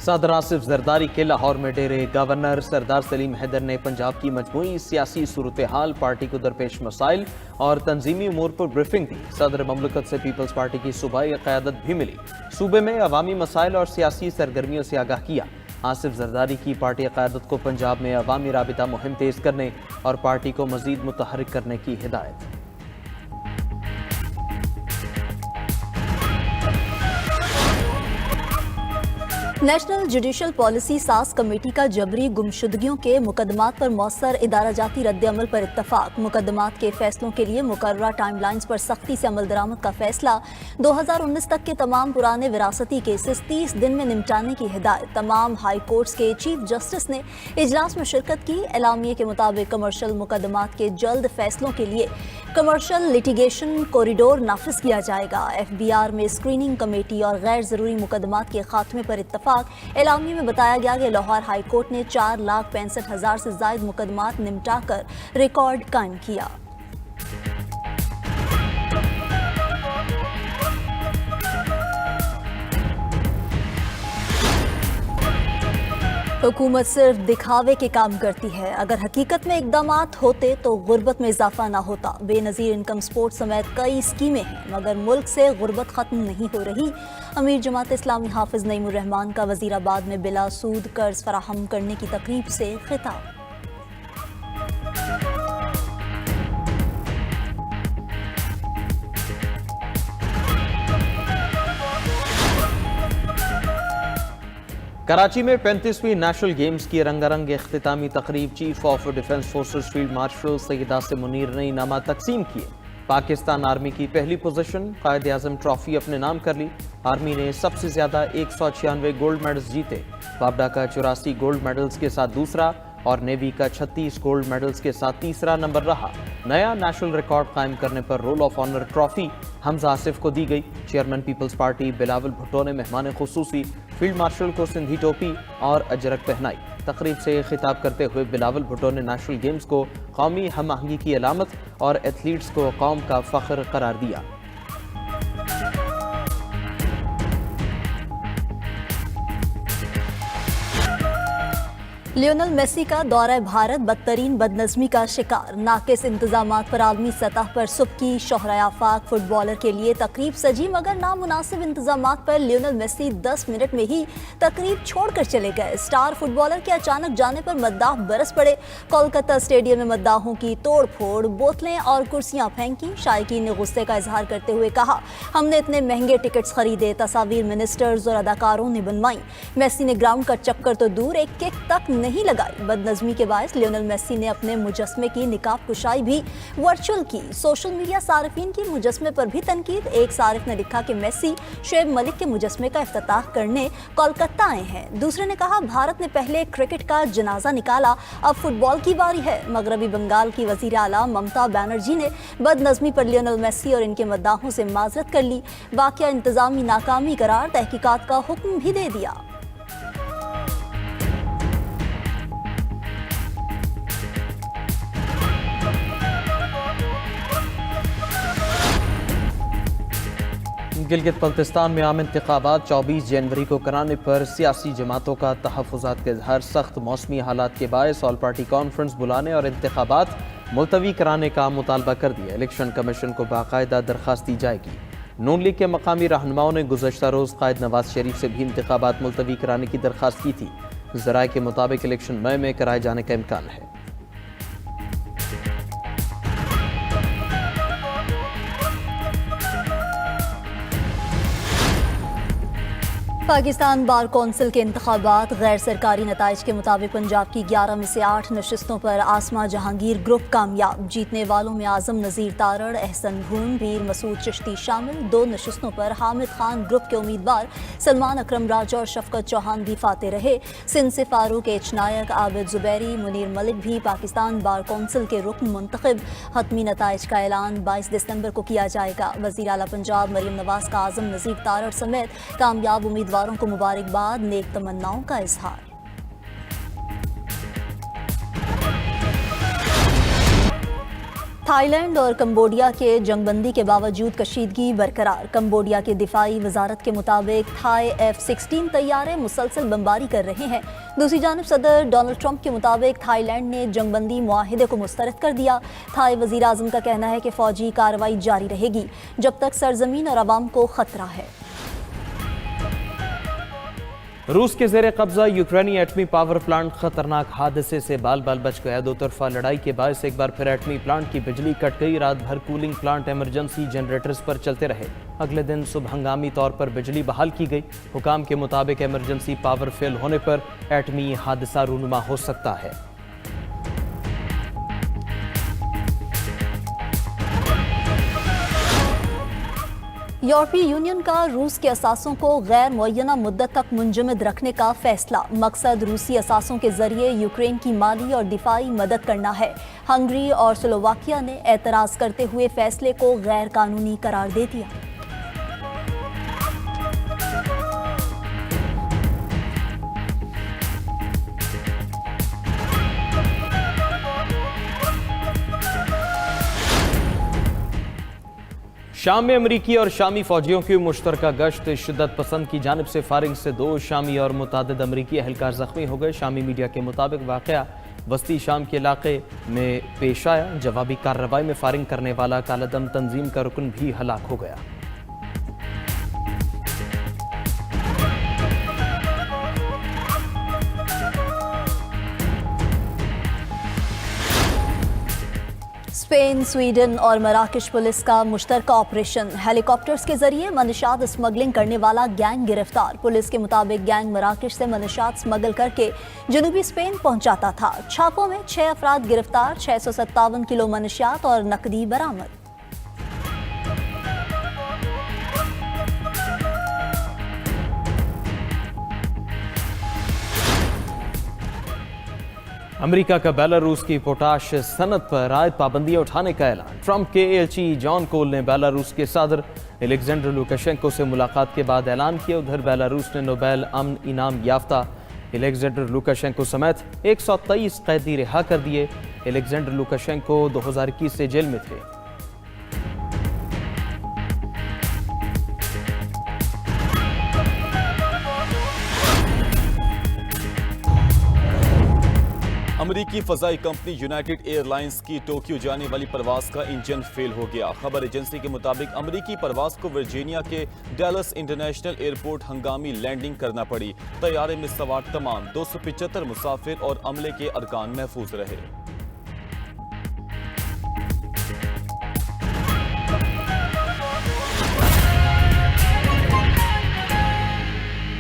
सदर आसिफ जरदारी के लाहौर में डेरे। गवर्नर सरदार सलीम हैदर ने पंजाब की मजमूई सियासी सूरत हाल, पार्टी को दरपेश मसाइल और तंजीमी उमूर पर ब्रीफिंग दी। सदर ममलकत से पीपल्स पार्टी की सूबाई क़यादत भी मिली। सूबे में अवामी मसाइल और सियासी सरगर्मियों से आगाह किया। आसिफ जरदारी की पार्टी क़यादत को पंजाब में अवामी राबिता मुहिम तेज करने और पार्टी को मजीद मुतहरिक करने की हिदायत। नेशनल जुडिशल पॉलिसी सास कमेटी का जबरी गुमशुदगियों के मुकदमात पर मौसर इदारा जाती रद्द-ए-अमल पर इत्तफाक। मुकदमात के फैसलों के लिए मुकर्ररा टाइमलाइंस पर सख्ती से अमल दरामद का फैसला। 2019 तक के तमाम पुराने विरासती केसेस 30 दिन में निपटाने की हिदायत। तमाम हाई कोर्ट्स के चीफ जस्टिस ने इजलास में शिरकत की। एलामिये के मुताबिक कमर्शियल मुकदमात के जल्द फैसलों के लिए कमर्शियल लिटिगेशन कॉरिडोर नाफिज किया जाएगा। FBR में स्क्रीनिंग कमेटी और गैर जरूरी मुकदमात के खात्मे पर इत्तफाक। एलामिये में बताया गया कि लाहौर हाई कोर्ट ने 4,65,000 से जायद मुकदमात निपटाकर रिकॉर्ड कायम किया। हुकूमत सिर्फ दिखावे के काम करती है। अगर हकीकत में इकदामात होते तो गुर्बत में इजाफा ना होता। बेनज़ीर इनकम सपोर्ट समेत कई स्कीमें हैं मगर मुल्क से गुर्बत ख़त्म नहीं हो रही। अमीर जमात इस्लामी हाफिज नईमुर रहमान का वज़ीराबाद में बिला सूद कर्ज फराहम करने की तकरीब से खिताब। कराची में 35वीं नेशनल गेम्स की रंगारंग इख्तितामी तकरीब। Chief of defence forces field marshal Syed Asim Munir ने इनामात तकसीम किए। पाकिस्तान आर्मी की पहली पोजीशन, कायद आजम ट्रॉफी अपने नाम कर ली। आर्मी ने सबसे ज्यादा 196 गोल्ड मेडल्स जीते। बाबडा का 84 गोल्ड मेडल्स के साथ दूसरा और नेवी का 36 गोल्ड मेडल्स के साथ तीसरा नंबर रहा। नया नेशनल रिकॉर्ड कायम करने पर roll of honour trophy Hamza Asif को दी गई। चेयरमैन पीपल्स पार्टी बिलावल भुट्टो ने मेहमान खुसूसी फील्ड मार्शल को सिंधी टोपी और अजरक पहनाई। तकरीब से खिताब करते हुए बिलावल भुट्टो ने नेशनल गेम्स को कौमी हम आहंगी की अलामत और एथलीट्स को कौम का फख्र करार दिया। लियोनेल मेसी का दौरा भारत बदतरीन बदनज़मी का शिकार। नाकिस इंतजामात पर आलमी सतह पर सुबकी शोहरा आफाक फुटबॉलर के लिए तकरीब सजी मगर नामुनासिब इंतजामात पर लियोनेल मेसी 10 मिनट में ही तकरीब छोड़कर चले गए। स्टार फुटबॉलर के अचानक जाने पर मद्दाह बरस पड़े। कोलकाता स्टेडियम में मद्दाहों की तोड़ फोड़, बोतलें और कुर्सियां फेंकी। शायकीन ने गुस्से का इजहार करते हुए कहा, हमने इतने महंगे टिकट्स खरीदे, तस्वीर मिनिस्टर्स और अदाकारों ने बनवाई। मेसी ने ग्राउंड का चक्कर तो दूर एक किक तक नहीं लगाई। बदनज़मी के बायस लियोनेल मेसी ने अपने मुजस्मे की निकाब कुशाई भी वर्चुअल की। सोशल मीडिया सारिफीन की मुजस्मे पर भी तनकीद। एक सारिफ ने लिखा कि मेसी शुएब मलिक के मुजस्मे का इफ्तिताह करने कोलकाता आए हैं। दूसरे ने कहा, भारत ने पहले क्रिकेट का जनाजा निकाला, अब फुटबॉल की बारी है। मगरबी बंगाल की वज़ीर आला ममता बनर्जी ने बदनज़मी पर लियोनेल मेसी और इनके मद्दाहों से माजरत कर ली। वाक़या इंतजामी नाकामी करार तहकीकात का हुक्म भी दे दिया। गिलगित बल्तिस्तान में आम इंतखाबात 24 जनवरी को कराने पर सियासी जमातों का तहफ़्फ़ुज़ात का इज़हार। सख्त मौसमी हालात के बायस ऑल पार्टी कॉन्फ्रेंस बुलाने और इंतखाबात मुलतवी कराने का मुतालबा कर दिया। इलेक्शन कमीशन को बाकायदा दरख्वास्त दी जाएगी। नून लीग के मकामी रहनुमाओं ने गुज़श्ता रोज़ कायद नवाज शरीफ से भी इंतखाबात मुलतवी कराने की दरख्वास्त की थी। ज़राए के मुताबिक इलेक्शन मई में कराए जाने का इम्कान है। पाकिस्तान बार कौंसिल के इंतखाबात गैर सरकारी नताइज के मुताबिक पंजाब की 11 में से 8 नशिस्तों पर आसमा जहांगीर ग्रुप कामयाब। जीतने वालों में आजम नज़ीर तारड़, एहसन भून, वीर मसूद चिश्ती शामिल। 2 नशिस्तों पर हामिद खान ग्रुप के उम्मीदवार सलमान अकरम राजा और शफकत चौहान भी फाते रहे। सिंध से फारूक एच नायक, आबिद जुबैरी, मुनीर मलिक भी पाकिस्तान बार कौंसिल के रुकन मुंतखब। हतमी नताइज का ऐलान 22 दिसंबर को किया जाएगा। वज़ीर आला पंजाब मरीम नवाज का आजम नज़ीर तारड़ समेत कामयाब उम्मीदवार को मुबारकबाद, नेक तमन्नाओं का इजहार। थाईलैंड और कंबोडिया के जंगबंदी के बावजूद कशीदगी बरकरार। कंबोडिया की दिफाई वजारत के मुताबिक थाई F-16 तैयारे मुसलसल बमबारी कर रहे हैं। दूसरी जानब सदर डोनाल्ड ट्रंप के मुताबिक थाईलैंड ने जंगबंदी मुआहिदे को मुस्तरद कर दिया। थाई वजीर आजम का कहना है कि फौजी कार्रवाई जारी रहेगी जब तक सरजमीन और आवाम को खतरा है। रूस के जेर कब्जा यूक्रेनी एटमी पावर प्लांट खतरनाक हादसे से बाल बाल बच गया। दो तरफा लड़ाई के बायस एक बार फिर एटमी प्लांट की बिजली कट गई। रात भर कूलिंग प्लांट इमरजेंसी जनरेटर्स पर चलते रहे। अगले दिन सुबह हंगामी तौर पर बिजली बहाल की गई। हुकाम के मुताबिक इमरजेंसी पावर फेल होने पर एटमी हादसा रूनुमा हो सकता है। यूरोपीय यूनियन का रूस के असासों को गैर मुअय्यना मुद्दत तक मुंजमद रखने का फैसला। मकसद रूसी असासों के जरिए यूक्रेन की माली और दिफाई मदद करना है। हंगरी और स्लोवाकिया ने एतराज करते हुए फैसले को गैर कानूनी करार दे दिया। शाम में अमरीकी और शामी फौजियों की मुश्तरका गश्त। शिद्दत पसंद की जानिब से फायरिंग से 2 शामी और मुतादिद अमरीकी एहलकार जख्मी हो गए। शामी मीडिया के मुताबिक वाक़या वस्ती शाम के इलाके में पेश आया। जवाबी कार्रवाई में फायरिंग करने वाला कालादम तंजीम का रुकन भी हलाक हो गया। स्पेन, स्वीडन और मराकश पुलिस का मुश्तरका ऑपरेशन। हेलीकॉप्टर्स के जरिए मनशात स्मगलिंग करने वाला गैंग गिरफ्तार। पुलिस के मुताबिक गैंग मराकश से मनशात स्मगल करके जनूबी स्पेन पहुंचाता था। छापों में 6 अफराद गिरफ्तार, 657 किलो मनशियात और नकदी बरामद। अमेरिका का बेलारूस की पोटाश सनत पर आयद पाबंदियां उठाने का ऐलान। ट्रंप के एलची जॉन कोल ने बेलारूस के सदर एलेक्जेंडर लुकाशेंको से मुलाकात के बाद ऐलान किया। उधर बेलारूस ने नोबेल अमन इनाम याफ्ता एलेक्जेंडर लुकाशेंको समेत 123 कैदी रिहा कर दिए। एलेक्जेंडर लुकाशेंको 2021 से जेल में थे। अमेरिकी फजाई कंपनी यूनाइटेड एयरलाइंस की टोक्यो जाने वाली परवाज का इंजन फेल हो गया। खबर एजेंसी के मुताबिक अमेरिकी परवाज को वर्जीनिया के डैलस इंटरनेशनल एयरपोर्ट हंगामी लैंडिंग करना पड़ी। तैयारे में सवार तमाम 275 मुसाफिर और अमले के अरकान महफूज रहे।